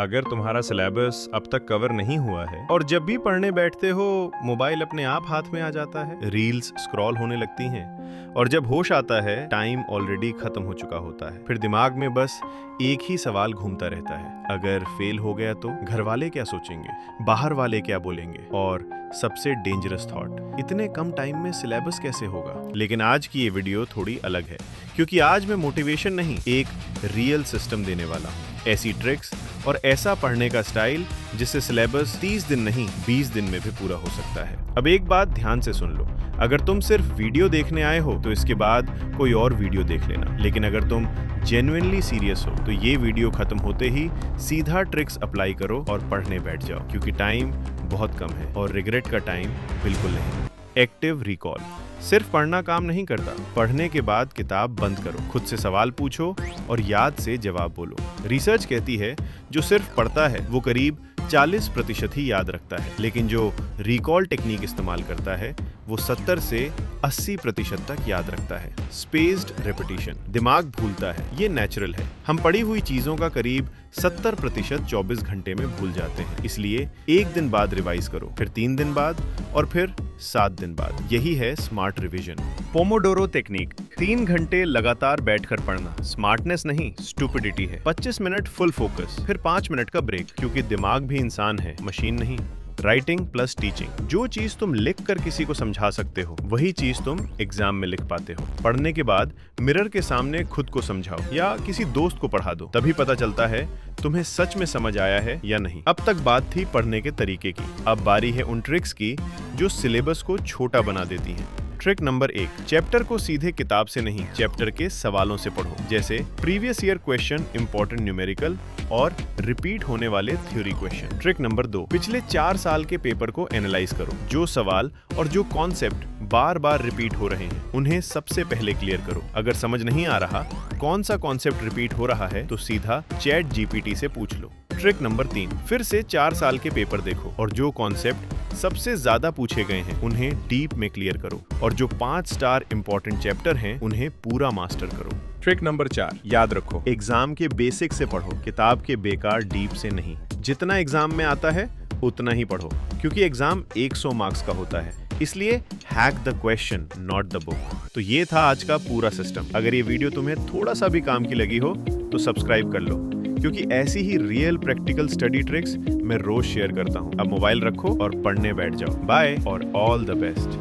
अगर तुम्हारा सिलेबस अब तक कवर नहीं हुआ है और जब भी पढ़ने बैठते हो मोबाइल अपने आप हाथ में आ जाता है, रील्स स्क्रॉल होने लगती हैं और जब होश आता है टाइम ऑलरेडी खत्म हो चुका होता है, फिर दिमाग में बस एक ही सवाल घूमता रहता है, अगर फेल हो गया तो घर वाले क्या सोचेंगे, बाहर वाले क्या बोलेंगे, और सबसे डेंजरस थॉट, इतने कम टाइम में सिलेबस कैसे होगा। लेकिन आज की ये वीडियो थोड़ी अलग है, क्योंकि आज मैं मोटिवेशन नहीं, एक रियल सिस्टम देने वाला हूँ, ऐसी ट्रिक्स और ऐसा पढ़ने का स्टाइल जिससे सिलेबस 30 दिन नहीं 20 दिन में भी पूरा हो सकता है। अब एक बात ध्यान से सुन लो, अगर तुम सिर्फ वीडियो देखने आए हो तो इसके बाद कोई और वीडियो देख लेना, लेकिन अगर तुम जेन्युइनली सीरियस हो तो ये वीडियो खत्म होते ही सीधा ट्रिक्स अप्लाई करो और पढ़ने बैठ जाओ, क्योंकि टाइम बहुत कम है और रिग्रेट का टाइम बिल्कुल नहीं। एक्टिव रिकॉल, सिर्फ पढ़ना काम नहीं करता, पढ़ने के बाद किताब बंद करो, खुद से सवाल पूछो और याद से जवाब बोलो। रिसर्च कहती है जो सिर्फ पढ़ता है वो करीब 40% ही याद रखता है, लेकिन जो रिकॉल टेक्निक इस्तेमाल करता है वो 70 से 80% तक याद रखता है। स्पेस्ड रेपिटेशन, दिमाग भूलता है, ये नेचुरल है। हम पढ़ी हुई चीजों का करीब 70% 24 घंटे में भूल जाते हैं, इसलिए एक दिन बाद रिवाइज करो, फिर 3 दिन बाद और फिर 7 दिन बाद। यही है स्मार्ट रिवीजन। पोमोडोरो टेक्निक, 3 घंटे लगातार बैठकर पढ़ना स्मार्टनेस नहीं स्टुपिडिटी है। 25 मिनट फुल फोकस, फिर 5 मिनट का ब्रेक, क्योंकि दिमाग भी इंसान है, मशीन नहीं। राइटिंग प्लस टीचिंग, जो चीज तुम लिख कर किसी को समझा सकते हो वही चीज तुम एग्जाम में लिख पाते हो। पढ़ने के बाद मिरर के सामने खुद को समझाओ या किसी दोस्त को पढ़ा दो, तभी पता चलता है तुम्हें सच में समझ आया है या नहीं। अब तक बात थी पढ़ने के तरीके की, अब बारी है उन ट्रिक्स की जो सिलेबस को छोटा बना देती हैं। ट्रिक नंबर 1, चैप्टर को सीधे किताब से नहीं, चैप्टर के सवालों से पढ़ो, जैसे previous year question, important numerical और रिपीट होने वाले थ्योरी क्वेश्चन। ट्रिक नंबर 2, पिछले 4 साल के पेपर को एनालाइज करो, जो सवाल और जो कॉन्सेप्ट बार बार रिपीट हो रहे हैं उन्हें सबसे पहले क्लियर करो। अगर समझ नहीं आ रहा कौन सा कॉन्सेप्ट रिपीट हो रहा है तो सीधा चैट जीपीटी से पूछ लो। ट्रिक नंबर 3, फिर से 4 साल के पेपर देखो और जो कॉन्सेप्ट सबसे ज्यादा पूछे गए हैं उन्हें डीप में क्लियर करो और जो 5 स्टार इंपॉर्टेंट चैप्टर हैं उन्हें पूरा मास्टर करो। ट्रिक नंबर 4, याद रखो, एग्जाम के बेसिक से पढ़ो, किताब के बेकार डीप से नहीं। जितना एग्जाम में आता है उतना ही पढ़ो, क्योंकि एग्जाम 100 मार्क्स का होता है, इसलिए hack the question not the book. तो ये था आज का पूरा सिस्टम। अगर ये वीडियो तुम्हें थोड़ा सा भी काम की लगी हो तो सब्सक्राइब कर लो, क्योंकि ऐसी ही रियल प्रैक्टिकल स्टडी ट्रिक्स मैं रोज शेयर करता हूँ। अब मोबाइल रखो और पढ़ने बैठ जाओ। बाय और ऑल द बेस्ट।